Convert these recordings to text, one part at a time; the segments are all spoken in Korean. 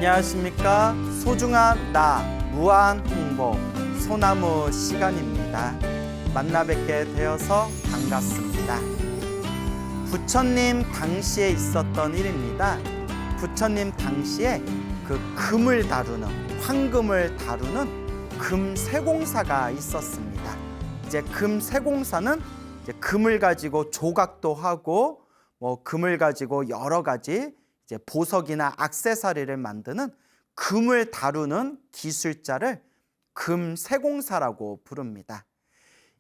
안녕하십니까. 소중한 나 무한 홍보 소나무 시간입니다. 만나 뵙게 되어서 반갑습니다. 부처님 당시에 있었던 일입니다. 부처님 당시에 그 금을 다루는, 황금을 다루는 금세공사가 있었습니다. 이제 금세공사는 이제 금을 가지고 조각도 하고 금을 가지고 여러 가지 이제 보석이나 액세서리를 만드는 금을 다루는 기술자를 금세공사라고 부릅니다.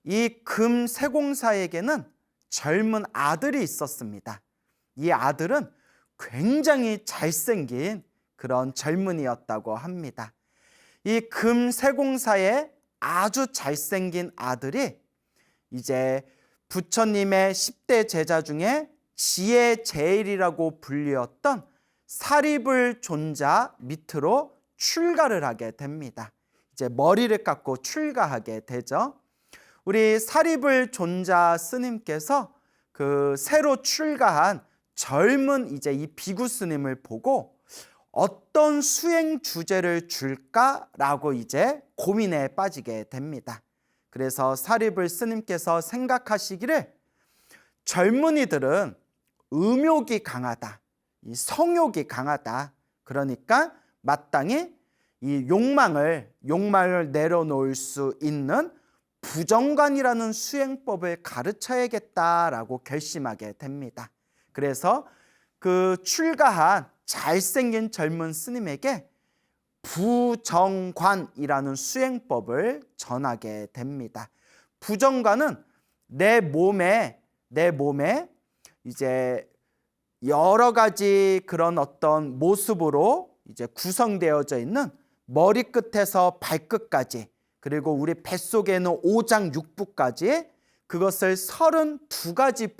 이 금세공사에게는 젊은 아들이 있었습니다. 이 아들은 굉장히 잘생긴 그런 젊은이였다고 합니다. 이 금세공사의 아주 잘생긴 아들이 이제 부처님의 10대 제자 중에 지혜 제일이라고 불리었던 사리불 존자 밑으로 출가를 하게 됩니다. 이제 머리를 깎고 출가하게 되죠. 우리 사리불 존자 스님께서 그 새로 출가한 젊은 이제 이 비구 스님을 보고 어떤 수행 주제를 줄까라고 이제 고민에 빠지게 됩니다. 그래서 사리불 스님께서 생각하시기를 젊은이들은 음욕이 강하다, 이 성욕이 강하다. 그러니까 마땅히 이 욕망을 내려놓을 수 있는 부정관이라는 수행법을 가르쳐야겠다라고 결심하게 됩니다. 그래서 그 출가한 잘생긴 젊은 스님에게 부정관이라는 수행법을 전하게 됩니다. 부정관은 내 몸에 이제 여러 가지 그런 어떤 모습으로 이제 구성되어져 있는 머리끝에서 발끝까지, 그리고 우리 뱃속에는 오장육부까지, 그것을 32가지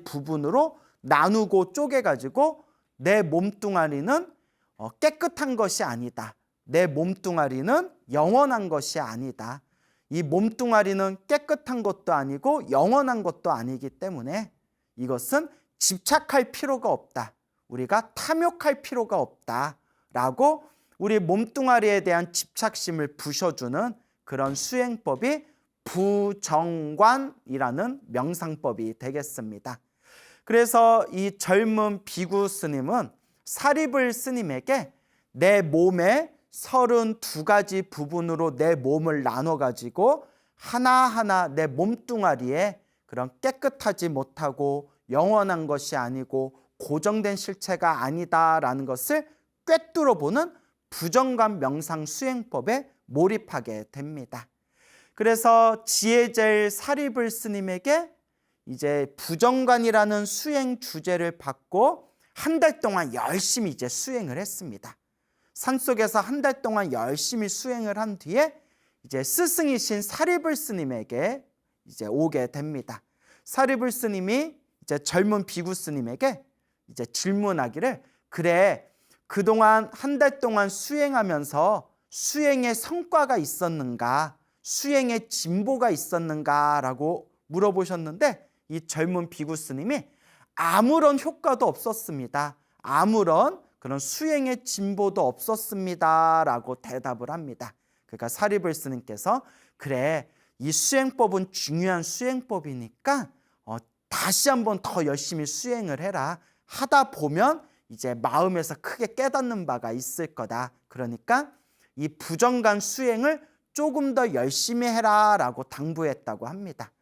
부분으로 나누고 쪼개가지고 내 몸뚱아리는 깨끗한 것이 아니다, 내 몸뚱아리는 영원한 것이 아니다, 이 몸뚱아리는 깨끗한 것도 아니고 영원한 것도 아니기 때문에 이것은 집착할 필요가 없다, 우리가 탐욕할 필요가 없다라고 우리 몸뚱아리에 대한 집착심을 부셔주는 그런 수행법이 부정관이라는 명상법이 되겠습니다. 그래서 이 젊은 비구 스님은 사리불 스님에게 내 몸에 32가지 부분으로 내 몸을 나눠가지고 하나하나 내 몸뚱아리에 그런 깨끗하지 못하고 영원한 것이 아니고 고정된 실체가 아니다라는 것을 꿰뚫어보는 부정관 명상 수행법에 몰입하게 됩니다. 그래서 지혜제일 사리불 스님에게 이제 부정관이라는 수행 주제를 받고 한 달 동안 열심히 이제 수행을 했습니다. 산속에서 한 달 동안 열심히 수행을 한 뒤에 이제 스승이신 사리불 스님에게 이제 오게 됩니다. 사리불 스님이 이제 젊은 비구 스님에게 이제 질문하기를, 그래, 그동안 한 달 동안 수행하면서 수행의 성과가 있었는가, 수행의 진보가 있었는가라고 물어보셨는데, 이 젊은 비구 스님이 아무런 효과도 없었습니다, 아무런 그런 수행의 진보도 없었습니다 라고 대답을 합니다. 그러니까 사리불 스님께서 그래, 이 수행법은 중요한 수행법이니까 다시 한번 더 열심히 수행을 해라, 하다 보면 이제 마음에서 크게 깨닫는 바가 있을 거다, 그러니까 이 부정관 수행을 조금 더 열심히 해라 라고 당부했다고 합니다.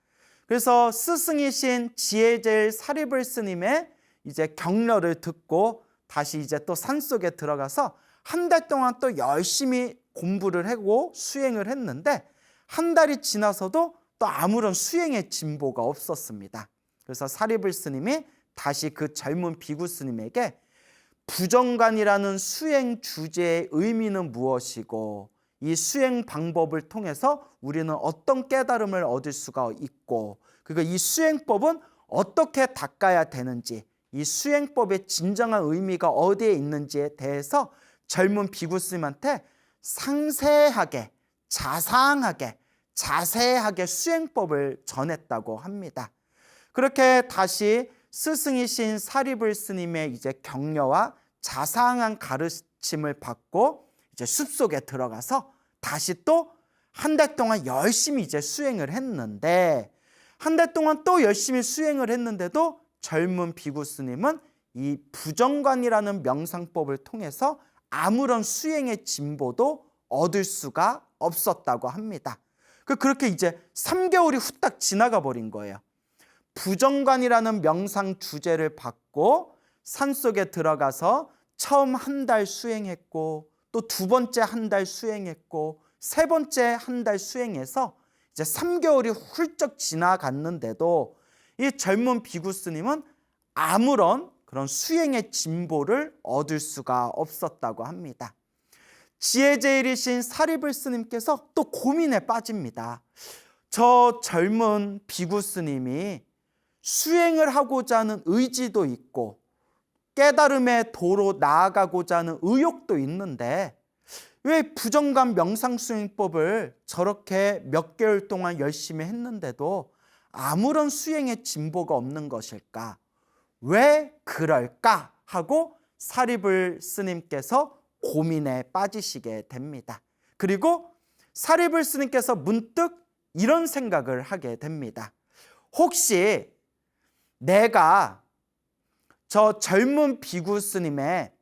그래서 스승이신 지혜제일 사리불 스님의 이제 격려를 듣고 다시 이제 또 산속에 들어가서 한 달 동안 또 열심히 공부를 하고 수행을 했는데 한 달이 지나서도 또 아무런 수행의 진보가 없었습니다. 그래서 사리불 스님이 다시 그 젊은 비구 스님에게 부정관이라는 수행 주제의 의미는 무엇이고 이 수행 방법을 통해서 우리는 어떤 깨달음을 얻을 수가 있고, 그리고 이 수행법은 어떻게 닦아야 되는지, 이 수행법의 진정한 의미가 어디에 있는지에 대해서 젊은 비구 스님한테 상세하게, 자세하게 수행법을 전했다고 합니다. 그렇게 다시 스승이신 사리불 스님의 이제 격려와 자상한 가르침을 받고 이제 숲속에 들어가서 다시 또 한 달 동안 열심히 이제 수행을 했는데, 한 달 동안 또 열심히 수행을 했는데도 젊은 비구 스님은 이 부정관이라는 명상법을 통해서 아무런 수행의 진보도 얻을 수가 없었다고 합니다. 그렇게 이제 3개월이 후딱 지나가 버린 거예요. 부정관이라는 명상 주제를 받고 산속에 들어가서 처음 한 달 수행했고, 또 두 번째 한 달 수행했고, 세 번째 한 달 수행해서 이제 3개월이 훌쩍 지나갔는데도 이 젊은 비구 스님은 아무런 그런 수행의 진보를 얻을 수가 없었다고 합니다. 지혜제일이신 사리불 스님께서 또 고민에 빠집니다. 저 젊은 비구 스님이 수행을 하고자 하는 의지도 있고 깨달음의 도로 나아가고자 하는 의욕도 있는데 왜 부정관 명상수행법을 저렇게 몇 개월 동안 열심히 했는데도 아무런 수행의 진보가 없는 것일까? 왜 그럴까? 하고 사리불 스님께서 고민에 빠지시게 됩니다. 그리고 사리불 스님께서 문득 이런 생각을 하게 됩니다. 혹시 내가 저 젊은 비구 스님의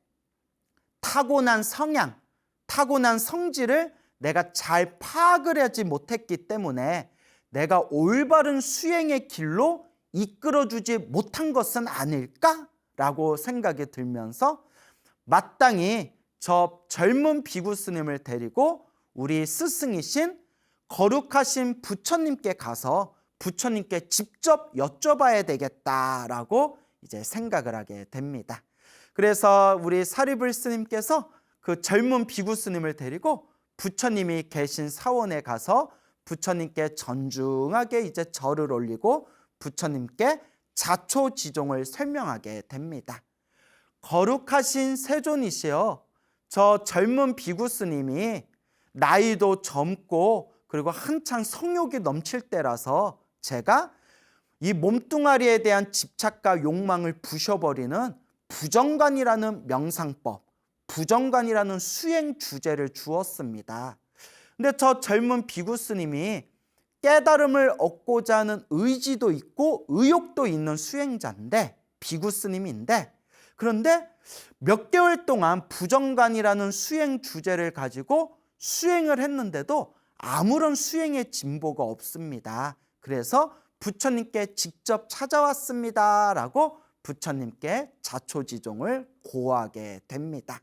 타고난 성향, 타고난 성질을 내가 잘 파악을 하지 못했기 때문에 내가 올바른 수행의 길로 이끌어주지 못한 것은 아닐까라고 생각이 들면서 마땅히 저 젊은 비구 스님을 데리고 우리 스승이신 거룩하신 부처님께 가서 부처님께 직접 여쭤봐야 되겠다라고 이제 생각을 하게 됩니다. 그래서 우리 사리불 스님께서 그 젊은 비구 스님을 데리고 부처님이 계신 사원에 가서 부처님께 전중하게 이제 절을 올리고 부처님께 자초지종을 설명하게 됩니다. 거룩하신 세존이시여, 저 젊은 비구 스님이 나이도 젊고 그리고 한창 성욕이 넘칠 때라서 제가 이 몸뚱아리에 대한 집착과 욕망을 부셔버리는 부정관이라는 명상법, 부정관이라는 수행 주제를 주었습니다. 근데 저 젊은 비구 스님이 깨달음을 얻고자 하는 의지도 있고 의욕도 있는 수행자인데, 비구 스님인데, 그런데 몇 개월 동안 부정관이라는 수행 주제를 가지고 수행을 했는데도 아무런 수행의 진보가 없습니다. 그래서 부처님께 직접 찾아왔습니다 라고 부처님께 자초지종을 고하게 됩니다.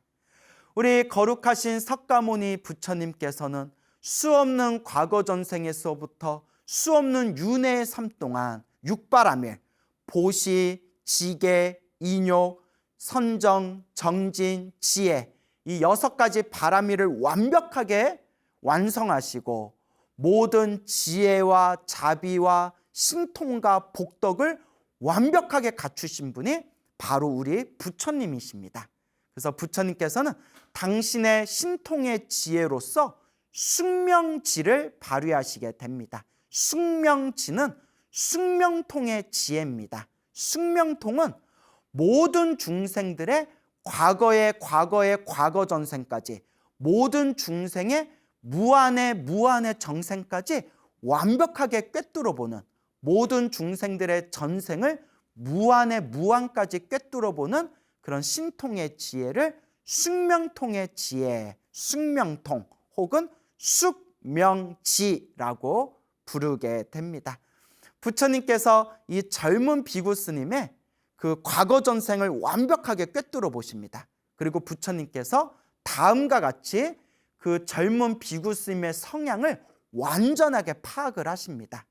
우리 거룩하신 석가모니 부처님께서는 수없는 과거 전생에서부터 수없는 윤회의 삶 동안 육바라밀, 보시, 지계, 인욕, 선정, 정진, 지혜, 이 6가지 바라밀을 완벽하게 완성하시고 모든 지혜와 자비와 신통과 복덕을 완벽하게 갖추신 분이 바로 우리 부처님이십니다. 그래서 부처님께서는 당신의 신통의 지혜로서 숙명지를 발휘하시게 됩니다. 숙명지는 숙명통의 지혜입니다. 숙명통은 모든 중생들의 과거의 과거 전생까지, 모든 중생의 무한의 정생까지 완벽하게 꿰뚫어보는, 모든 중생들의 전생을 무한까지 꿰뚫어보는 그런 신통의 지혜를 숙명통의 지혜, 숙명통 혹은 숙명지라고 부르게 됩니다. 부처님께서 이 젊은 비구 스님의 그 과거 전생을 완벽하게 꿰뚫어 보십니다. 그리고 부처님께서 다음과 같이 그 젊은 비구 스님의 성향을 완전하게 파악을 하십니다.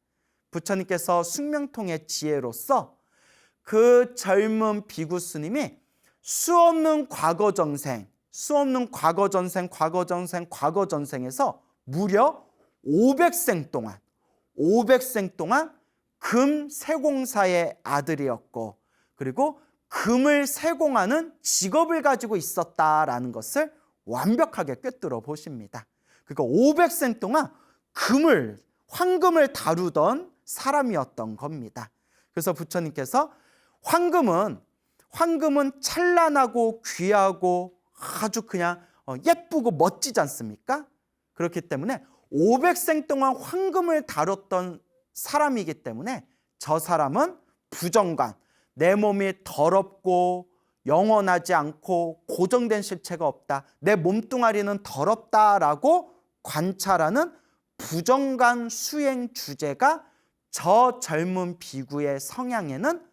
부처님께서 숙명통의 지혜로서 그 젊은 비구 스님이 수없는 과거 전생에서 무려 500생 동안 금 세공사의 아들이었고, 그리고 금을 세공하는 직업을 가지고 있었다라는 것을 완벽하게 꿰뚫어 보십니다. 그러니까 500생 동안 황금을 다루던 사람이었던 겁니다. 그래서 부처님께서 황금은 찬란하고 귀하고 아주 그냥 예쁘고 멋지지 않습니까? 그렇기 때문에 500생 동안 황금을 다뤘던 사람이기 때문에 저 사람은 부정관, 내 몸이 더럽고 영원하지 않고 고정된 실체가 없다, 내 몸뚱아리는 더럽다라고 관찰하는 부정관 수행 주제가 저 젊은 비구의 성향에는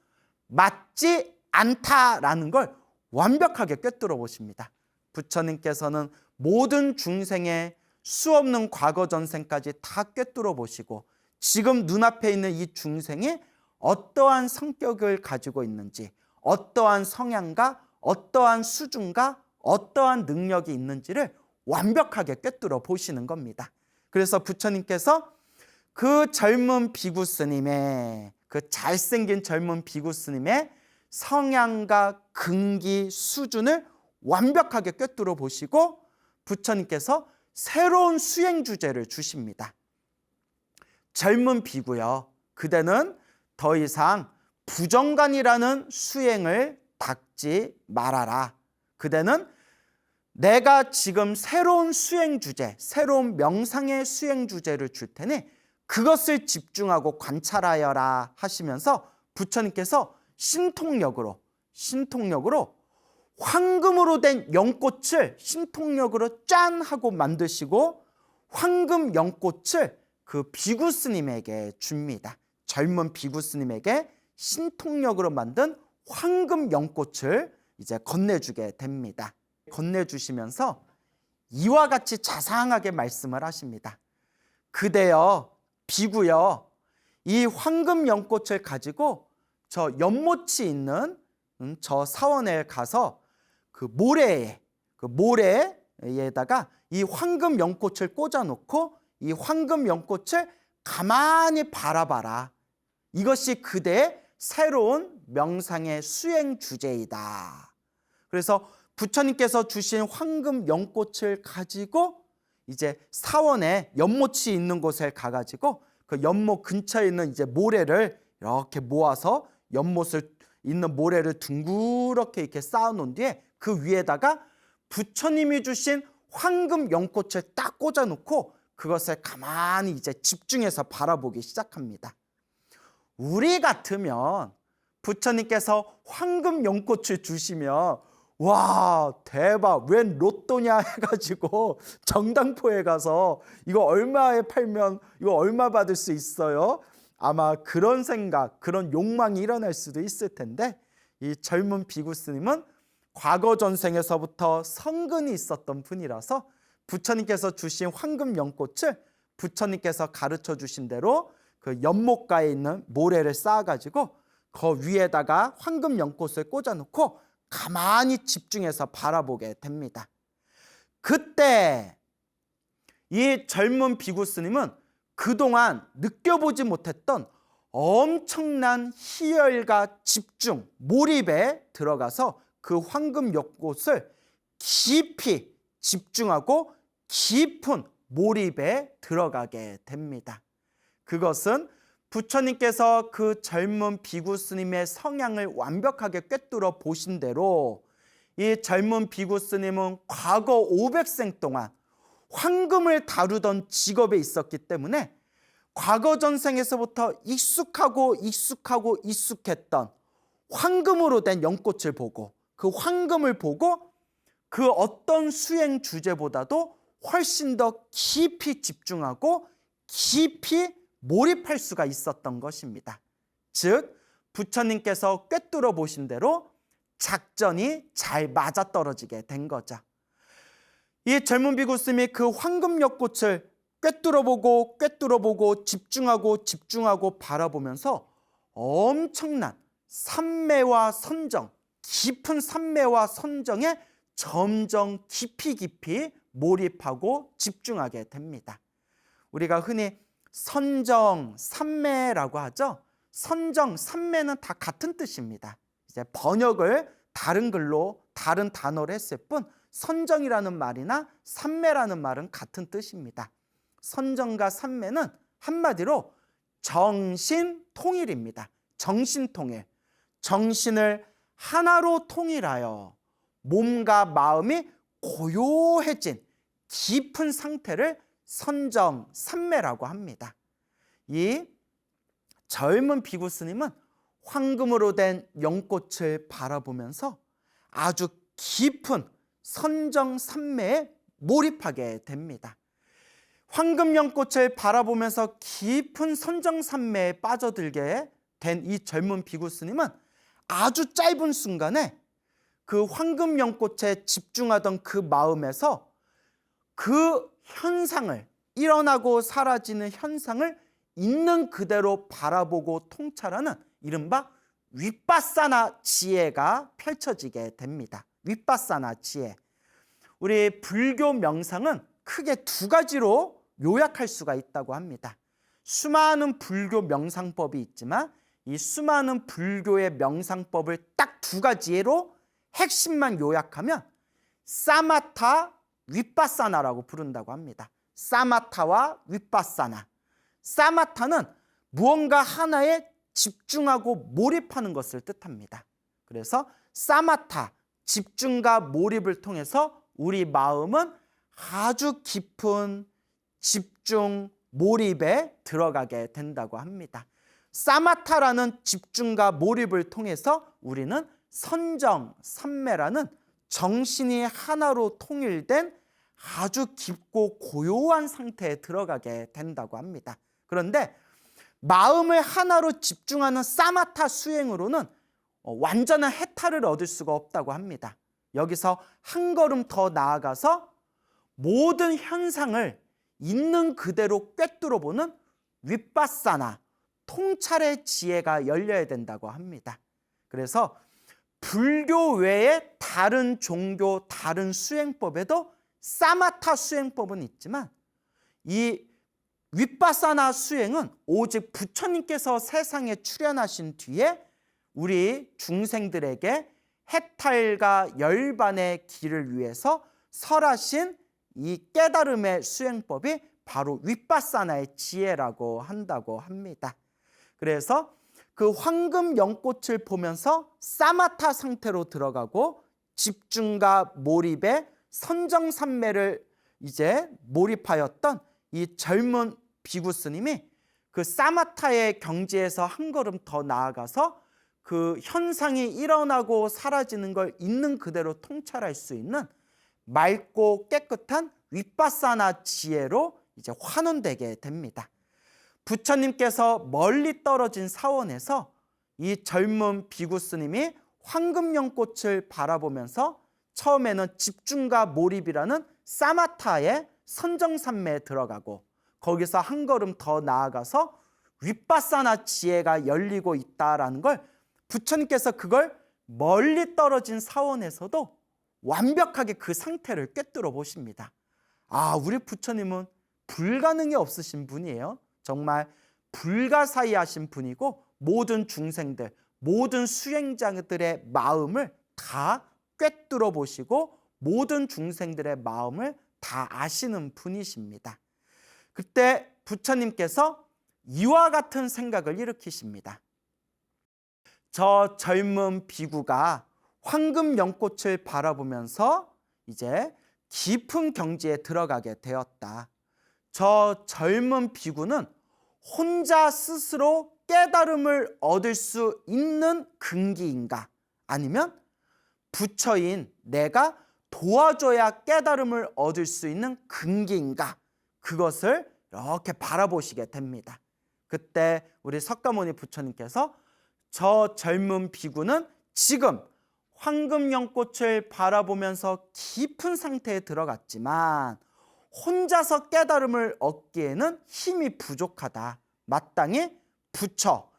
맞지 않다라는 걸 완벽하게 꿰뚫어 보십니다. 부처님께서는 모든 중생의 수없는 과거 전생까지 다 꿰뚫어 보시고 지금 눈앞에 있는 이 중생이 어떠한 성격을 가지고 있는지, 어떠한 성향과 어떠한 수준과 어떠한 능력이 있는지를 완벽하게 꿰뚫어 보시는 겁니다. 그래서 부처님께서 그 젊은 비구 스님의, 그 잘생긴 젊은 비구 스님의 성향과 근기 수준을 완벽하게 꿰뚫어 보시고 부처님께서 새로운 수행 주제를 주십니다. 젊은 비구여, 그대는 더 이상 부정관이라는 수행을 닦지 말아라. 그대는 내가 지금 새로운 수행 주제, 새로운 명상의 수행 주제를 줄 테니 그것을 집중하고 관찰하여라 하시면서 부처님께서 신통력으로 황금으로 된 연꽃을 신통력으로 짠 하고 만드시고 황금 연꽃을 그 비구 스님에게 줍니다. 젊은 비구 스님에게 신통력으로 만든 황금 연꽃을 이제 건네주게 됩니다. 건네주시면서 이와 같이 자상하게 말씀을 하십니다. 그대여, 비구여, 이 황금 연꽃을 가지고 저 연못이 있는 저 사원에 가서 그 모래에다가 이 황금 연꽃을 꽂아놓고 이 황금 연꽃을 가만히 바라봐라. 이것이 그대의 새로운 명상의 수행 주제이다. 그래서 부처님께서 주신 황금 연꽃을 가지고 이제 사원에 연못이 있는 곳에 가가지고 그 연못 근처에 있는 이제 모래를 이렇게 모아서 연못을 있는 모래를 둥그렇게 이렇게 쌓아놓은 뒤에 그 위에다가 부처님이 주신 황금 연꽃을 딱 꽂아놓고 그것을 가만히 이제 집중해서 바라보기 시작합니다. 우리 같으면 부처님께서 황금 연꽃을 주시면 와, 대박, 웬 로또냐 해가지고 정당포에 가서 이거 얼마에 팔면 이거 얼마 받을 수 있어요? 아마 그런 생각, 그런 욕망이 일어날 수도 있을 텐데 이 젊은 비구 스님은 과거 전생에서부터 성근이 있었던 분이라서 부처님께서 주신 황금 연꽃을 부처님께서 가르쳐 주신 대로 그 연못가에 있는 모래를 쌓아가지고 그 위에다가 황금 연꽃을 꽂아놓고 가만히 집중해서 바라보게 됩니다. 그때 이 젊은 비구 스님은 그동안 느껴보지 못했던 엄청난 희열과 집중, 몰입에 들어가서 그 황금 연꽃을 깊이 집중하고 깊은 몰입에 들어가게 됩니다. 그것은 부처님께서 그 젊은 비구 스님의 성향을 완벽하게 꿰뚫어 보신 대로 이 젊은 비구 스님은 과거 500생 동안 황금을 다루던 직업에 있었기 때문에 과거 전생에서부터 익숙했던 황금으로 된 연꽃을 보고 그 황금을 보고 그 어떤 수행 주제보다도 훨씬 더 깊이 집중하고 깊이 몰입할 수가 있었던 것입니다. 즉 부처님께서 꿰뚫어 보신 대로 작전이 잘 맞아떨어지게 된 거죠. 이 젊은 비구 스님이 그 황금 연꽃을 꿰뚫어 보고 집중하고 바라보면서 엄청난 삼매와 선정, 깊은 삼매와 선정에 점점 깊이 몰입하고 집중하게 됩니다. 우리가 흔히 선정, 삼매라고 하죠. 선정, 삼매는 다 같은 뜻입니다. 이제 번역을 다른 글로 다른 단어로 했을 뿐 선정이라는 말이나 삼매라는 말은 같은 뜻입니다. 선정과 삼매는 한마디로 정신통일입니다. 정신통일. 정신을 하나로 통일하여 몸과 마음이 고요해진 깊은 상태를 선정삼매라고 합니다. 이 젊은 비구 스님은 황금으로 된 연꽃을 바라보면서 아주 깊은 선정삼매에 몰입하게 됩니다. 황금 연꽃을 바라보면서 깊은 선정삼매에 빠져들게 된 이 젊은 비구 스님은 아주 짧은 순간에 그 황금 연꽃에 집중하던 그 마음에서 그 현상을, 일어나고 사라지는 현상을 있는 그대로 바라보고 통찰하는 이른바 윗바사나 지혜가 펼쳐지게 됩니다. 윗바사나 지혜. 우리 불교 명상은 크게 두 가지로 요약할 수가 있다고 합니다. 수많은 불교 명상법이 있지만 이 수많은 불교의 명상법을 딱 두 가지로 핵심만 요약하면 사마타, 윗바사나라고 부른다고 합니다. 사마타와 윗바사나. 사마타는 무언가 하나에 집중하고 몰입하는 것을 뜻합니다. 그래서 사마타, 집중과 몰입을 통해서 우리 마음은 아주 깊은 집중, 몰입에 들어가게 된다고 합니다. 사마타라는 집중과 몰입을 통해서 우리는 선정삼매라는 정신이 하나로 통일된 아주 깊고 고요한 상태에 들어가게 된다고 합니다. 그런데 마음을 하나로 집중하는 사마타 수행으로는 완전한 해탈을 얻을 수가 없다고 합니다. 여기서 한 걸음 더 나아가서 모든 현상을 있는 그대로 꿰뚫어 보는 윗바사나, 통찰의 지혜가 열려야 된다고 합니다. 그래서 불교 외에 다른 종교, 다른 수행법에도 사마타 수행법은 있지만 이 윗바사나 수행은 오직 부처님께서 세상에 출현하신 뒤에 우리 중생들에게 해탈과 열반의 길을 위해서 설하신 이 깨달음의 수행법이 바로 윗바사나의 지혜라고 한다고 합니다. 그래서 그 황금 연꽃을 보면서 사마타 상태로 들어가고 집중과 몰입에 선정삼매를 이제 몰입하였던 이 젊은 비구 스님이 그 사마타의 경지에서 한 걸음 더 나아가서 그 현상이 일어나고 사라지는 걸 있는 그대로 통찰할 수 있는 맑고 깨끗한 윗바사나 지혜로 이제 환원되게 됩니다. 부처님께서 멀리 떨어진 사원에서 이 젊은 비구 스님이 황금 연꽃을 바라보면서 처음에는 집중과 몰입이라는 사마타의 선정삼매에 들어가고 거기서 한 걸음 더 나아가서 윗바사나 지혜가 열리고 있다라는 걸 부처님께서 그걸 멀리 떨어진 사원에서도 완벽하게 그 상태를 꿰뚫어 보십니다. 아, 우리 부처님은 불가능이 없으신 분이에요. 정말 불가사의하신 분이고 모든 중생들, 모든 수행자들의 마음을 다 꿰뚫어 보시고 모든 중생들의 마음을 다 아시는 분이십니다. 그때 부처님께서 이와 같은 생각을 일으키십니다. 저 젊은 비구가 황금 연꽃을 바라보면서 이제 깊은 경지에 들어가게 되었다. 저 젊은 비구는 혼자 스스로 깨달음을 얻을 수 있는 근기인가? 아니면 부처인 내가 도와줘야 깨달음을 얻을 수 있는 근기인가? 그것을 이렇게 바라보시게 됩니다. 그때 우리 석가모니 부처님께서 저 젊은 비구는 지금 황금 연꽃을 바라보면서 깊은 상태에 들어갔지만 혼자서 깨달음을 얻기에는 힘이 부족하다. 마땅히 부처,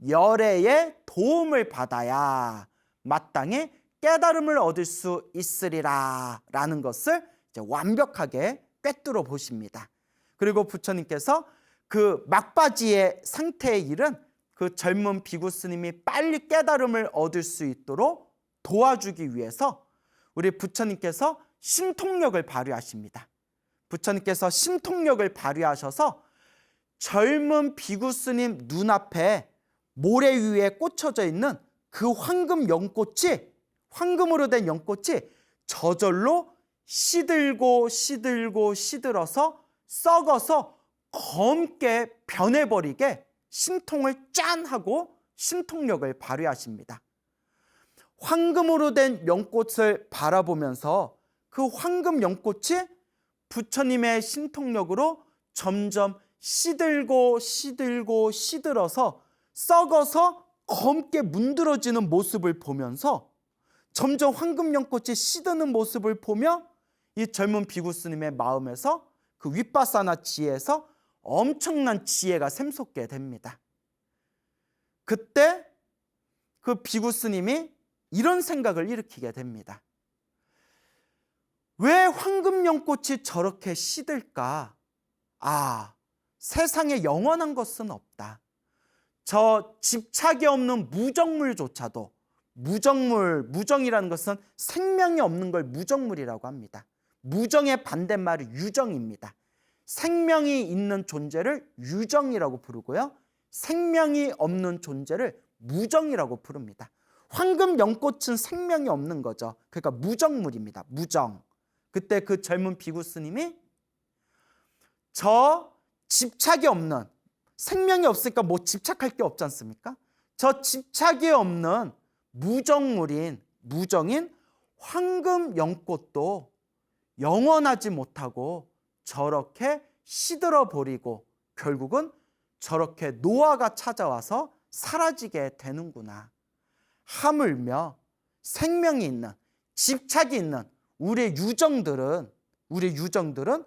열애의 도움을 받아야 마땅히 깨달음을 얻을 수 있으리라 라는 것을 이제 완벽하게 꿰뚫어 보십니다. 그리고 부처님께서 그 막바지의 상태에 이른 그 젊은 비구 스님이 빨리 깨달음을 얻을 수 있도록 도와주기 위해서 우리 부처님께서 신통력을 발휘하십니다. 부처님께서 신통력을 발휘하셔서 젊은 비구 스님 눈앞에 모래 위에 꽂혀져 있는 그 황금으로 된 연꽃이 저절로 시들어서 썩어서 검게 변해버리게 신통을 짠 하고 신통력을 발휘하십니다. 황금으로 된 연꽃을 바라보면서 그 황금 연꽃이 부처님의 신통력으로 점점 시들어서 썩어서 검게 문드러지는 모습을 보면서 점점 황금 연꽃이 시드는 모습을 보며 이 젊은 비구 스님의 마음에서 그 윗바사나 지혜에서 엄청난 지혜가 샘솟게 됩니다. 그때 그 비구 스님이 이런 생각을 일으키게 됩니다. 왜 황금 연꽃이 저렇게 시들까? 세상에 영원한 것은 없다. 저 집착이 없는 무정물조차도, 무정이라는 것은 생명이 없는 걸 무정물이라고 합니다. 무정의 반대말이 유정입니다. 생명이 있는 존재를 유정이라고 부르고요, 생명이 없는 존재를 무정이라고 부릅니다. 황금 연꽃은 생명이 없는 거죠. 그러니까 무정물입니다. 무정. 그때 그 젊은 비구 스님이 저 집착이 없는, 생명이 없으니까 뭐 집착할 게 없지 않습니까? 저 집착이 없는 무정인 황금 연꽃도 영원하지 못하고 저렇게 시들어 버리고 결국은 저렇게 노화가 찾아와서 사라지게 되는구나. 하물며 생명이 있는, 집착이 있는 우리의 유정들은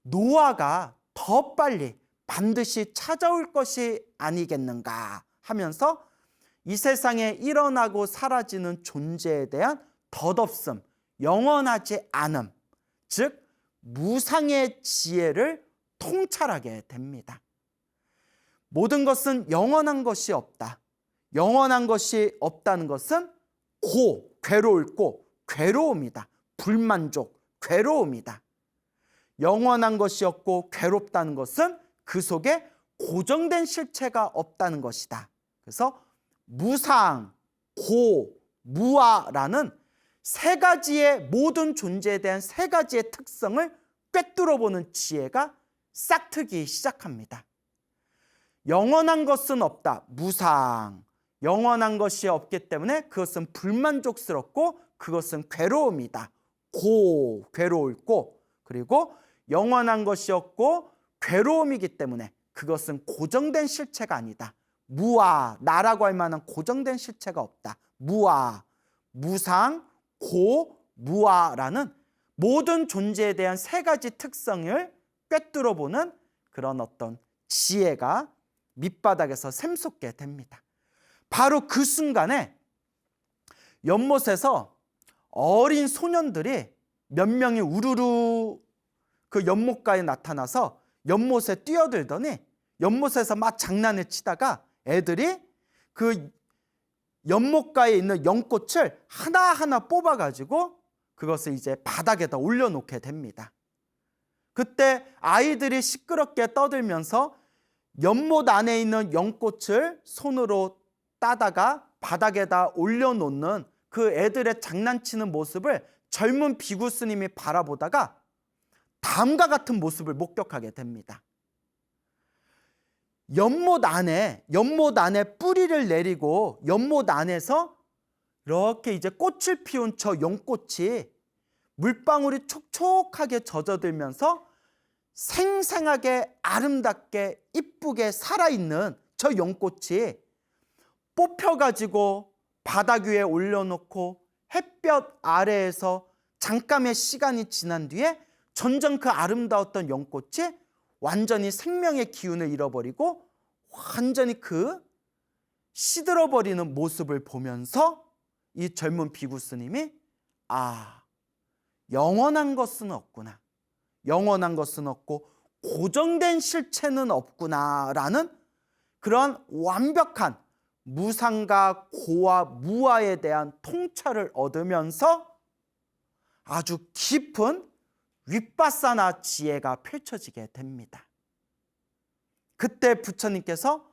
노화가 더 빨리 반드시 찾아올 것이 아니겠는가 하면서 이 세상에 일어나고 사라지는 존재에 대한 덧없음, 영원하지 않음, 즉 무상의 지혜를 통찰하게 됩니다. 모든 것은 영원한 것이 없다. 영원한 것이 없다는 것은 괴로울 괴로움이다. 불만족, 괴로움이다. 영원한 것이 없고 괴롭다는 것은 그 속에 고정된 실체가 없다는 것이다. 그래서 무상, 무아라는 세 가지의 모든 존재에 대한 세 가지의 특성을 꿰뚫어보는 지혜가 싹트기 시작합니다. 영원한 것은 없다. 무상. 영원한 것이 없기 때문에 그것은 불만족스럽고 그것은 괴로움이다. 괴로울 그리고 영원한 것이 없고 괴로움이기 때문에 그것은 고정된 실체가 아니다. 무아, 나라고 할 만한 고정된 실체가 없다. 무아, 무상, 무아라는 모든 존재에 대한 세 가지 특성을 꿰뚫어보는 그런 어떤 지혜가 밑바닥에서 샘솟게 됩니다. 바로 그 순간에 연못에서 어린 소년들이 몇 명이 우르르 그 연못가에 나타나서 연못에 뛰어들더니 연못에서 막 장난을 치다가 애들이 그 연못가에 있는 연꽃을 하나하나 뽑아가지고 그것을 이제 바닥에다 올려놓게 됩니다. 그때 아이들이 시끄럽게 떠들면서 연못 안에 있는 연꽃을 손으로 따다가 바닥에다 올려놓는 그 애들의 장난치는 모습을 젊은 비구 스님이 바라보다가 다음과 같은 모습을 목격하게 됩니다. 연못 안에 뿌리를 내리고 연못 안에서 이렇게 이제 꽃을 피운 저 연꽃이 물방울이 촉촉하게 젖어들면서 생생하게 아름답게 이쁘게 살아있는 저 연꽃이 뽑혀가지고 바닥 위에 올려놓고 햇볕 아래에서 잠깐의 시간이 지난 뒤에 점점 그 아름다웠던 연꽃이 완전히 생명의 기운을 잃어버리고 완전히 그 시들어버리는 모습을 보면서 이 젊은 비구 스님이 영원한 것은 없구나. 영원한 것은 없고 고정된 실체는 없구나라는 그런 완벽한 무상과 고와 무아에 대한 통찰을 얻으면서 아주 깊은 윗바사나 지혜가 펼쳐지게 됩니다. 그때 부처님께서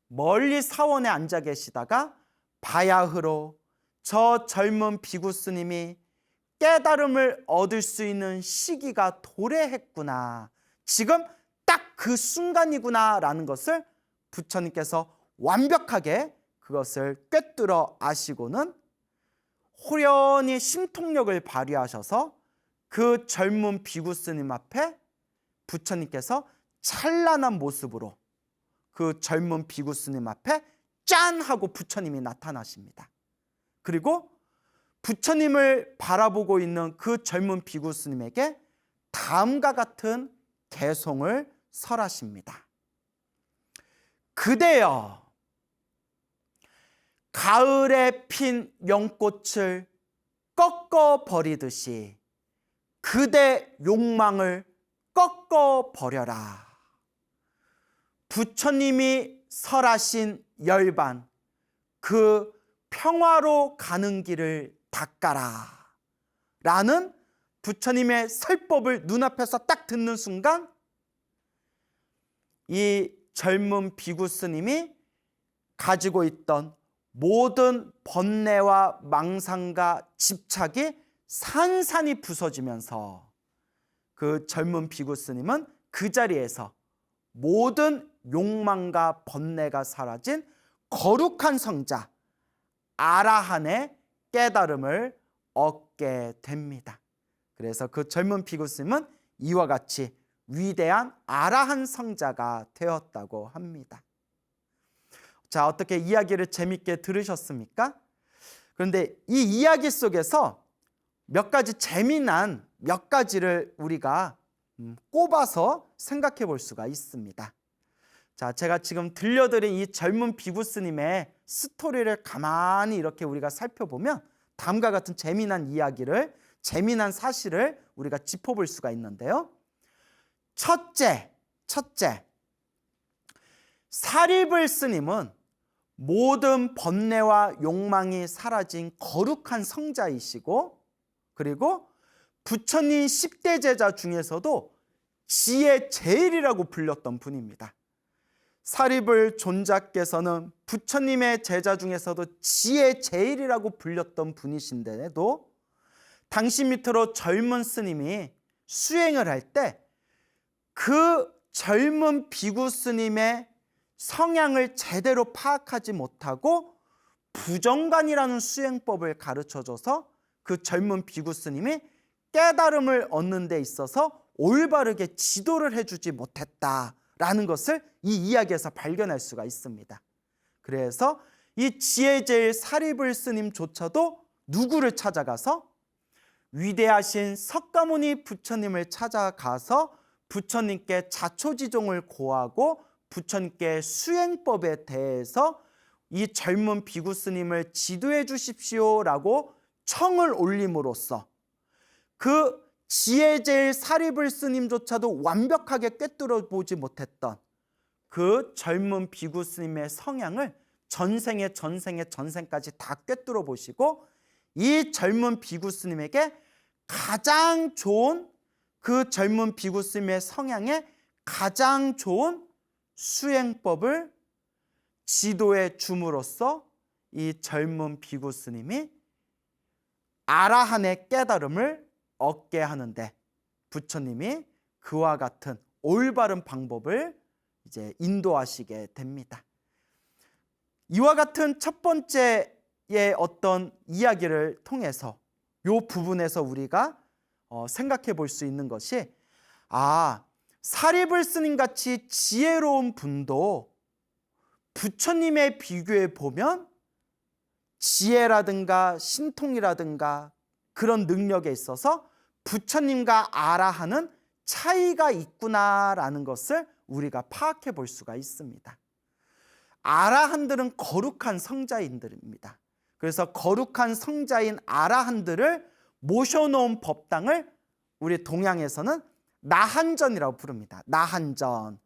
멀리 사원에 앉아 계시다가 바야흐로 저 젊은 비구 스님이 깨달음을 얻을 수 있는 시기가 도래했구나. 지금 딱 그 순간이구나 라는 것을 부처님께서 완벽하게 그것을 꿰뚫어 아시고는 호련히 심통력을 발휘하셔서 그 젊은 비구 스님 앞에 부처님께서 찬란한 모습으로 그 젊은 비구 스님 앞에 짠 하고 부처님이 나타나십니다. 그리고 부처님을 바라보고 있는 그 젊은 비구 스님에게 다음과 같은 개송을 설하십니다. 그대여, 가을에 핀 연꽃을 꺾어 버리듯이 그대 욕망을 꺾어 버려라. 부처님이 설하신 열반, 그 평화로 가는 길을 닦아라 라는 부처님의 설법을 눈앞에서 딱 듣는 순간 이 젊은 비구 스님이 가지고 있던 모든 번뇌와 망상과 집착이 산산이 부서지면서 그 젊은 비구 스님은 그 자리에서 모든 욕망과 번뇌가 사라진 거룩한 성자 아라한의 깨달음을 얻게 됩니다. 그래서 그 젊은 비구 스님은 이와 같이 위대한 아라한 성자가 되었다고 합니다. 자, 어떻게 이야기를 재밌게 들으셨습니까? 그런데 이 이야기 속에서 몇 가지 재미난 몇 가지를 우리가 꼽아서 생각해 볼 수가 있습니다. 자, 제가 지금 들려드린 이 젊은 비구 스님의 스토리를 가만히 이렇게 우리가 살펴보면 다음과 같은 재미난 이야기를, 재미난 사실을 우리가 짚어볼 수가 있는데요. 첫째, 사리불 스님은 모든 번뇌와 욕망이 사라진 거룩한 성자이시고, 그리고 부처님 10대 제자 중에서도 지혜 제일이라고 불렸던 분입니다. 사리불 존자께서는 부처님의 제자 중에서도 지혜 제일이라고 불렸던 분이신데도 당시 밑으로 젊은 스님이 수행을 할 때 그 젊은 비구 스님의 성향을 제대로 파악하지 못하고 부정관이라는 수행법을 가르쳐줘서 그 젊은 비구 스님이 깨달음을 얻는 데 있어서 올바르게 지도를 해주지 못했다라는 것을 이 이야기에서 발견할 수가 있습니다. 그래서 이 지혜제일 사리불 스님조차도 누구를 찾아가서 위대하신 석가모니 부처님을 찾아가서 부처님께 자초지종을 고하고 부처님께 수행법에 대해서 이 젊은 비구 스님을 지도해 주십시오라고 청을 올림으로써 그 지혜제일 사리불 스님조차도 완벽하게 꿰뚫어 보지 못했던 그 젊은 비구 스님의 성향을 전생까지 다 꿰뚫어 보시고 이 젊은 비구 스님에게 가장 좋은 그 젊은 비구 스님의 성향에 가장 좋은 수행법을 지도해 줌으로써 이 젊은 비구 스님이 아라한의 깨달음을 얻게 하는데 부처님이 그와 같은 올바른 방법을 이제 인도하시게 됩니다. 이와 같은 첫 번째의 어떤 이야기를 통해서 이 부분에서 우리가 생각해 볼 수 있는 것이 사리불 스님 같이 지혜로운 분도 부처님에 비교해 보면 지혜라든가 신통이라든가 그런 능력에 있어서 부처님과 아라한은 차이가 있구나라는 것을 우리가 파악해 볼 수가 있습니다. 아라한들은 거룩한 성자인들입니다. 그래서 거룩한 성자인 아라한들을 모셔놓은 법당을 우리 동양에서는 나한전이라고 부릅니다. 나한전,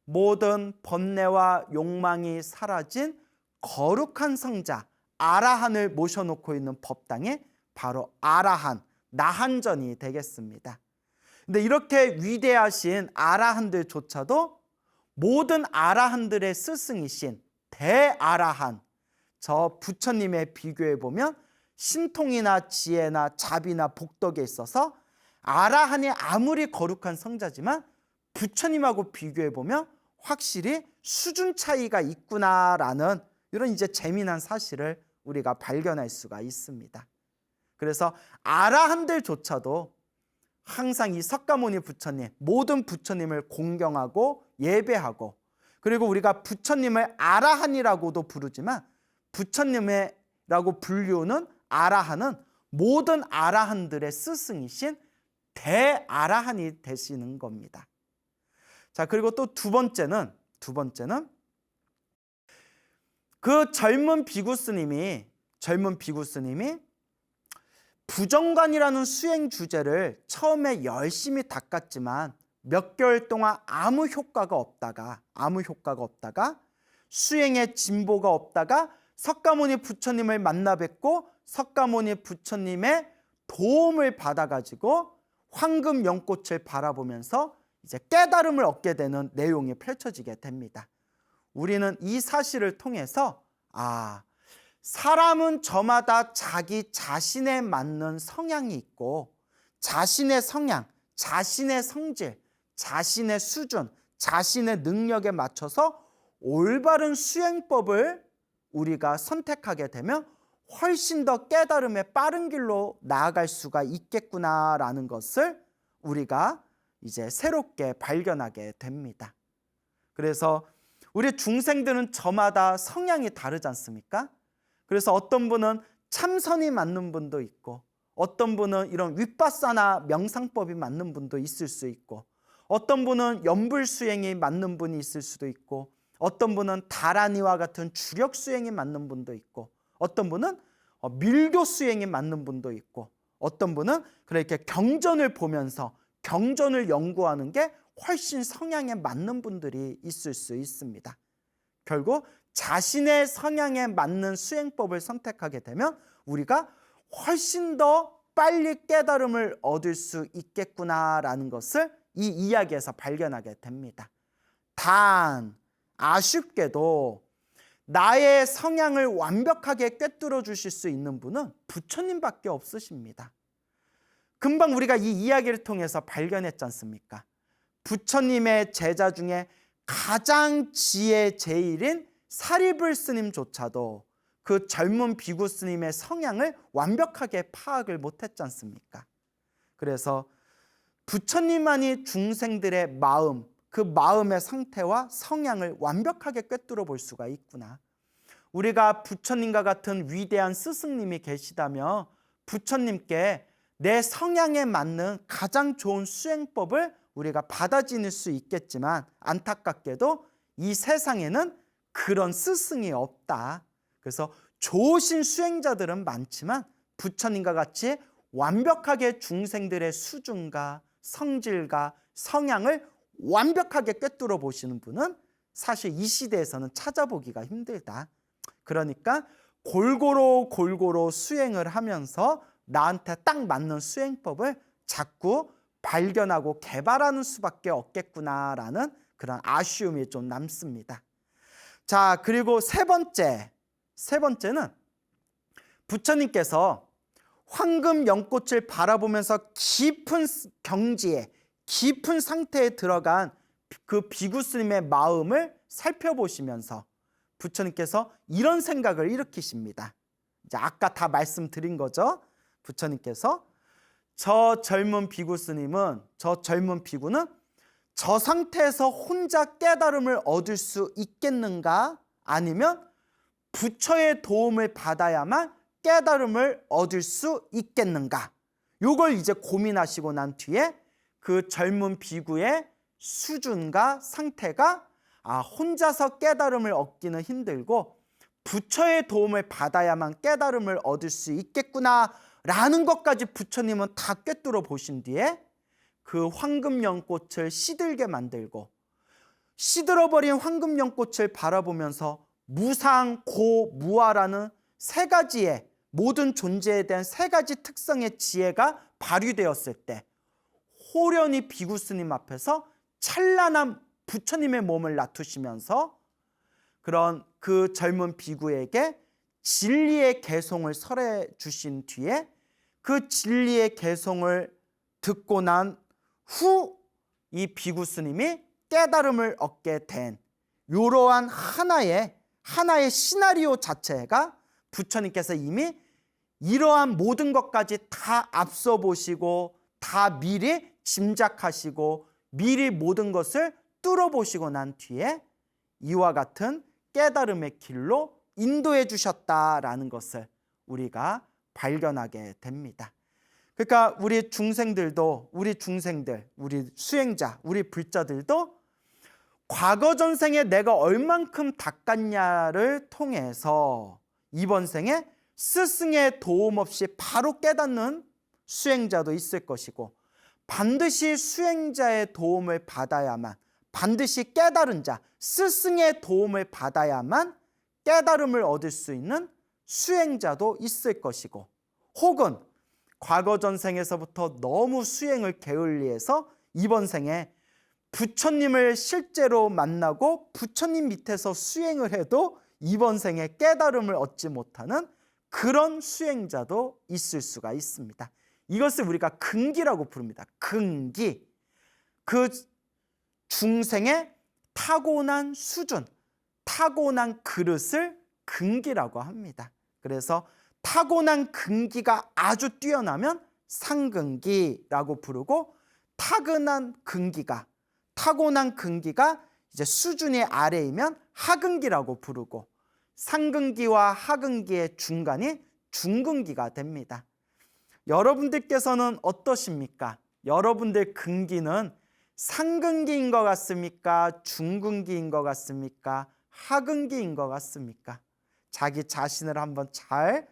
모든 번뇌와 욕망이 사라진 거룩한 성자 아라한을 모셔놓고 있는 법당이 바로 아라한, 나한전이 되겠습니다. 근데 이렇게 위대하신 아라한들조차도 모든 아라한들의 스승이신 대아라한, 저 부처님에 비교해 보면 신통이나 지혜나 자비나 복덕에 있어서 아라한이 아무리 거룩한 성자지만 부처님하고 비교해 보면 확실히 수준 차이가 있구나라는 이런 이제 재미난 사실을 우리가 발견할 수가 있습니다. 그래서 아라한들조차도 항상 이 석가모니 부처님, 모든 부처님을 공경하고 예배하고, 그리고 우리가 부처님을 아라한이라고도 부르지만 부처님이라고 불리우는 아라한은 모든 아라한들의 스승이신 대아라한이 되시는 겁니다. 자, 그리고 또 두 번째는 그 젊은 비구 스님이 부정관이라는 수행 주제를 처음에 열심히 닦았지만 몇 개월 동안 아무 효과가 없다가 수행에 진보가 없다가 석가모니 부처님을 만나 뵙고 석가모니 부처님의 도움을 받아가지고 황금 연꽃을 바라보면서 이제 깨달음을 얻게 되는 내용이 펼쳐지게 됩니다. 우리는 이 사실을 통해서 사람은 저마다 자기 자신에 맞는 성향이 있고 자신의 성향, 자신의 성질, 자신의 수준, 자신의 능력에 맞춰서 올바른 수행법을 우리가 선택하게 되면 훨씬 더 깨달음의 빠른 길로 나아갈 수가 있겠구나라는 것을 우리가 이제 새롭게 발견하게 됩니다. 그래서 우리 중생들은 저마다 성향이 다르지 않습니까? 그래서 어떤 분은 참선이 맞는 분도 있고, 어떤 분은 이런 윗바사나 명상법이 맞는 분도 있을 수 있고, 어떤 분은 연불수행이 맞는 분이 있을 수도 있고, 어떤 분은 다라니와 같은 주력수행이 맞는 분도 있고, 어떤 분은 밀교수행이 맞는 분도 있고, 어떤 분은 그렇게 경전을 보면서 경전을 연구하는 게 훨씬 성향에 맞는 분들이 있을 수 있습니다. 결국 자신의 성향에 맞는 수행법을 선택하게 되면 우리가 훨씬 더 빨리 깨달음을 얻을 수 있겠구나라는 것을 이 이야기에서 발견하게 됩니다. 단 아쉽게도 나의 성향을 완벽하게 꿰뚫어 주실 수 있는 분은 부처님밖에 없으십니다. 금방 우리가 이 이야기를 통해서 발견했지 않습니까? 부처님의 제자 중에 가장 지혜 제일인 사리불 스님조차도 그 젊은 비구 스님의 성향을 완벽하게 파악을 못했지 않습니까? 그래서 부처님만이 중생들의 마음, 그 마음의 상태와 성향을 완벽하게 꿰뚫어 볼 수가 있구나. 우리가 부처님과 같은 위대한 스승님이 계시다면 부처님께 내 성향에 맞는 가장 좋은 수행법을 우리가 받아지닐 수 있겠지만 안타깝게도 이 세상에는 그런 스승이 없다. 그래서 좋으신 수행자들은 많지만 부처님과 같이 완벽하게 중생들의 수준과 성질과 성향을 완벽하게 꿰뚫어 보시는 분은 사실 이 시대에서는 찾아보기가 힘들다. 그러니까 골고루 수행을 하면서 나한테 딱 맞는 수행법을 자꾸 발견하고 개발하는 수밖에 없겠구나라는 그런 아쉬움이 좀 남습니다. 자, 그리고 세 번째는 부처님께서 황금 연꽃을 바라보면서 깊은 경지에, 깊은 상태에 들어간 그 비구 스님의 마음을 살펴보시면서 부처님께서 이런 생각을 일으키십니다. 이제 아까 다 말씀드린 거죠. 부처님께서 저 젊은 비구는 저 상태에서 혼자 깨달음을 얻을 수 있겠는가? 아니면 부처의 도움을 받아야만 깨달음을 얻을 수 있겠는가? 요걸 이제 고민하시고 난 뒤에 그 젊은 비구의 수준과 상태가 혼자서 깨달음을 얻기는 힘들고 부처의 도움을 받아야만 깨달음을 얻을 수 있겠구나라는 것까지 부처님은 다 꿰뚫어 보신 뒤에 그 황금연꽃을 시들게 만들고 시들어버린 황금연꽃을 바라보면서 무상, 고, 무아라는 세 가지의 모든 존재에 대한 세 가지 특성의 지혜가 발휘되었을 때 호련히 비구 스님 앞에서 찬란한 부처님의 몸을 놔두시면서 그런 그 젊은 비구에게 진리의 개송을 설해 주신 뒤에 그 진리의 개송을 듣고 난 후 이 비구 스님이 깨달음을 얻게 된 이러한 하나의 시나리오 자체가 부처님께서 이미 이러한 모든 것까지 다 앞서 보시고 다 미리 짐작하시고 미리 모든 것을 뚫어보시고 난 뒤에 이와 같은 깨달음의 길로 인도해 주셨다라는 것을 우리가 발견하게 됩니다. 그러니까 우리 중생들도, 우리 수행자, 우리 불자들도 과거 전생에 내가 얼만큼 닦았냐를 통해서 이번 생에 스승의 도움 없이 바로 깨닫는 수행자도 있을 것이고, 반드시 수행자의 도움을 받아야만, 반드시 깨달은 자, 스승의 도움을 받아야만 깨달음을 얻을 수 있는 수행자도 있을 것이고, 혹은 과거 전생에서부터 너무 수행을 게을리해서 이번 생에 부처님을 실제로 만나고 부처님 밑에서 수행을 해도 이번 생에 깨달음을 얻지 못하는 그런 수행자도 있을 수가 있습니다. 이것을 우리가 근기라고 부릅니다. 근기. 그 중생의 타고난 수준, 타고난 그릇을 근기라고 합니다. 그래서 타고난 근기가 아주 뛰어나면 상근기라고 부르고, 타고난 근기가 이제 수준이 아래이면 하근기라고 부르고, 상근기와 하근기의 중간이 중근기가 됩니다. 여러분들께서는 어떠십니까? 여러분들 근기는 상근기인 것 같습니까? 중근기인 것 같습니까? 하근기인 것 같습니까? 자기 자신을 한번 잘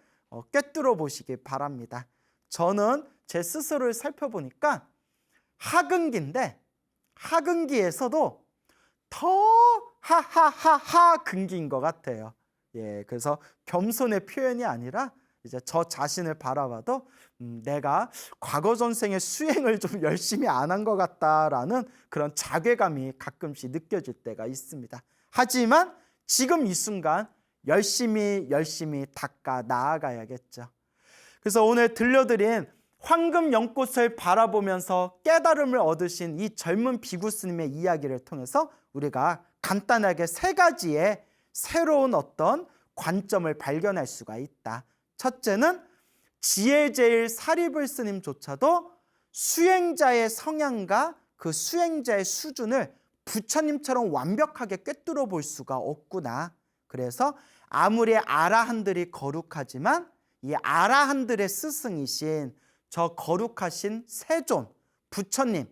꿰뚫어 보시기 바랍니다. 저는 제 스스로를 살펴보니까 하근기인데, 하근기에서도 더 하하하하 근기인 것 같아요. 그래서 겸손의 표현이 아니라 이제 저 자신을 바라봐도 내가 과거 전생의 수행을 좀 열심히 안 한 것 같다라는 그런 자괴감이 가끔씩 느껴질 때가 있습니다. 하지만 지금 이 순간 열심히 닦아 나아가야겠죠. 그래서 오늘 들려드린 황금 연꽃을 바라보면서 깨달음을 얻으신 이 젊은 비구 스님의 이야기를 통해서 우리가 간단하게 세 가지의 새로운 어떤 관점을 발견할 수가 있다. 첫째는 지혜제일 사리불 스님조차도 수행자의 성향과 그 수행자의 수준을 부처님처럼 완벽하게 꿰뚫어 볼 수가 없구나. 그래서 아무리 아라한들이 거룩하지만 이 아라한들의 스승이신 저 거룩하신 세존 부처님,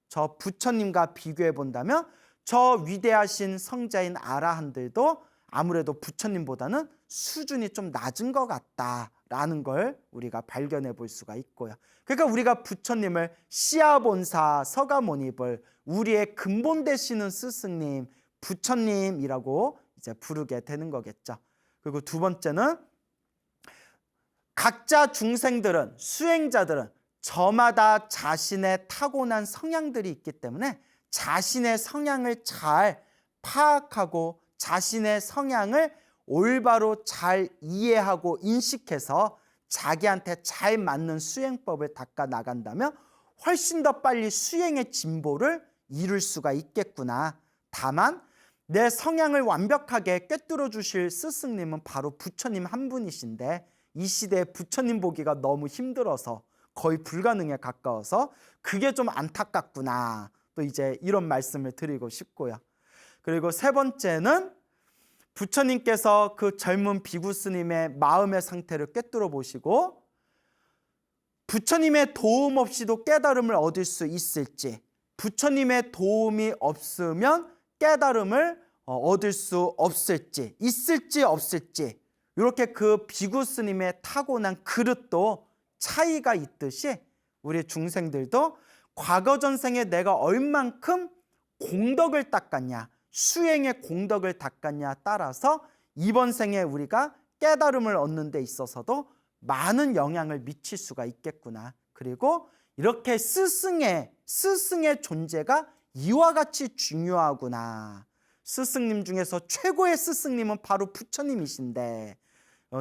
저 부처님과 비교해 본다면 저 위대하신 성자인 아라한들도 아무래도 부처님보다는 수준이 좀 낮은 것 같다라는 걸 우리가 발견해 볼 수가 있고요. 그러니까 우리가 부처님을 시아본사 서가모니불, 우리의 근본 되시는 스승님 부처님이라고 이제 부르게 되는 거겠죠. 그리고 두 번째는 각자 중생들은, 수행자들은 저마다 자신의 타고난 성향들이 있기 때문에 자신의 성향을 잘 파악하고 자신의 성향을 올바로 잘 이해하고 인식해서 자기한테 잘 맞는 수행법을 닦아 나간다면 훨씬 더 빨리 수행의 진보를 이룰 수가 있겠구나. 다만 내 성향을 완벽하게 꿰뚫어 주실 스승님은 바로 부처님 한 분이신데, 이 시대에 부처님 보기가 너무 힘들어서 거의 불가능에 가까워서 그게 좀 안타깝구나. 또 이제 이런 말씀을 드리고 싶고요. 그리고 세 번째는 부처님께서 그 젊은 비구 스님의 마음의 상태를 꿰뚫어 보시고 부처님의 도움 없이도 깨달음을 얻을 수 있을지, 부처님의 도움이 없으면 깨달음을 얻을 수 없을지, 있을지 없을지, 이렇게 그 비구 스님의 타고난 그릇도 차이가 있듯이 우리 중생들도 과거 전생에 내가 얼만큼 공덕을 닦았냐, 수행의 공덕을 닦았냐 따라서 이번 생에 우리가 깨달음을 얻는 데 있어서도 많은 영향을 미칠 수가 있겠구나. 그리고 이렇게 스승의 존재가 이와 같이 중요하구나. 스승님 중에서 최고의 스승님은 바로 부처님이신데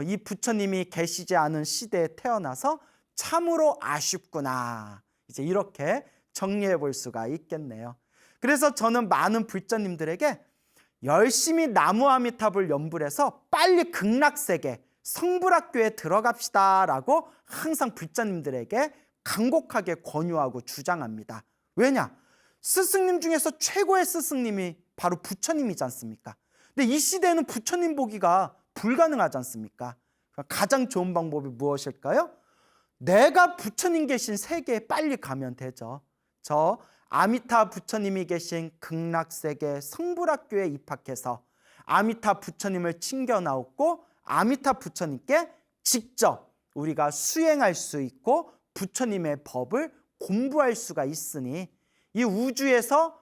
이 부처님이 계시지 않은 시대에 태어나서 참으로 아쉽구나. 이제 이렇게 정리해 볼 수가 있겠네요. 그래서 저는 많은 불자님들에게 열심히 나무아미탑을 연불해서 빨리 극락세계 성불학교에 들어갑시다 라고 항상 불자님들에게 간곡하게 권유하고 주장합니다. 왜냐? 스승님 중에서 최고의 스승님이 바로 부처님이지 않습니까? 근데 이 시대에는 부처님 보기가 불가능하지 않습니까? 가장 좋은 방법이 무엇일까요? 내가 부처님 계신 세계에 빨리 가면 되죠. 저 아미타 부처님이 계신 극락세계 성불학교에 입학해서 아미타 부처님을 챙겨 나왔고 아미타 부처님께 직접 우리가 수행할 수 있고 부처님의 법을 공부할 수가 있으니 이 우주에서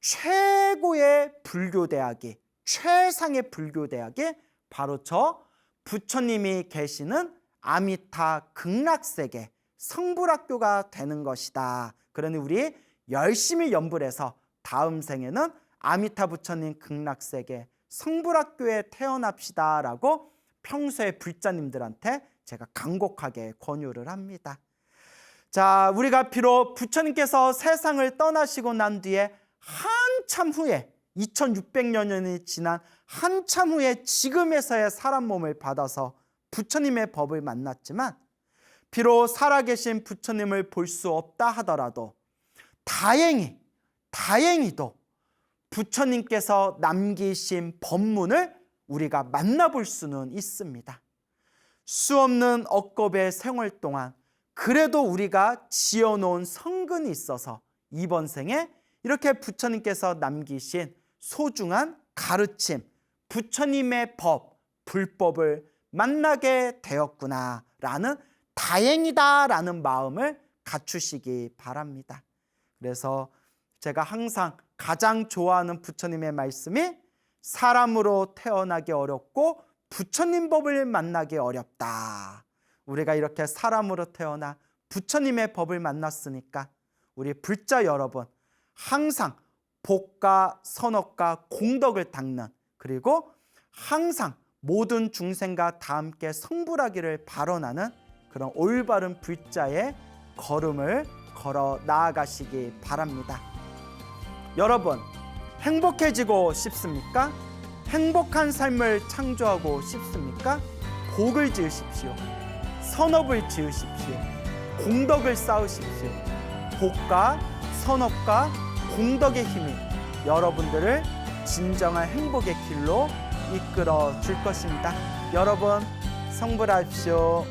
최고의 불교대학이 최상의 불교대학이 바로 저 부처님이 계시는 아미타 극락세계 성불학교가 되는 것이다. 그러니 우리 열심히 연불해서 다음 생에는 아미타 부처님 극락세계 성불학교에 태어납시다 라고 평소에 불자님들한테 제가 간곡하게 권유를 합니다. 자, 우리가 비록 부처님께서 세상을 떠나시고 난 뒤에 한참 후에 2600년이 지난 한참 후에 지금에서야 사람 몸을 받아서 부처님의 법을 만났지만 비록 살아계신 부처님을 볼 수 없다 하더라도 다행히도 부처님께서 남기신 법문을 우리가 만나볼 수는 있습니다. 수없는 억겁의 생활 동안 그래도 우리가 지어놓은 성근이 있어서 이번 생에 이렇게 부처님께서 남기신 소중한 가르침, 부처님의 법, 불법을 만나게 되었구나 라는 다행이다 라는 마음을 갖추시기 바랍니다. 그래서 제가 항상 가장 좋아하는 부처님의 말씀이 사람으로 태어나기 어렵고 부처님 법을 만나기 어렵다. 우리가 이렇게 사람으로 태어나 부처님의 법을 만났으니까 우리 불자 여러분 항상 복과 선업과 공덕을 닦는, 그리고 항상 모든 중생과 다 함께 성불하기를 발언하는 그런 올바른 불자의 걸음을 걸어 나아가시기 바랍니다. 여러분, 행복해지고 싶습니까? 행복한 삶을 창조하고 싶습니까? 복을 지으십시오. 선업을 지으십시오. 공덕을 쌓으십시오. 복과 선업과 공덕의 힘이 여러분들을 진정한 행복의 길로 이끌어 줄 것입니다. 여러분, 성불하십시오.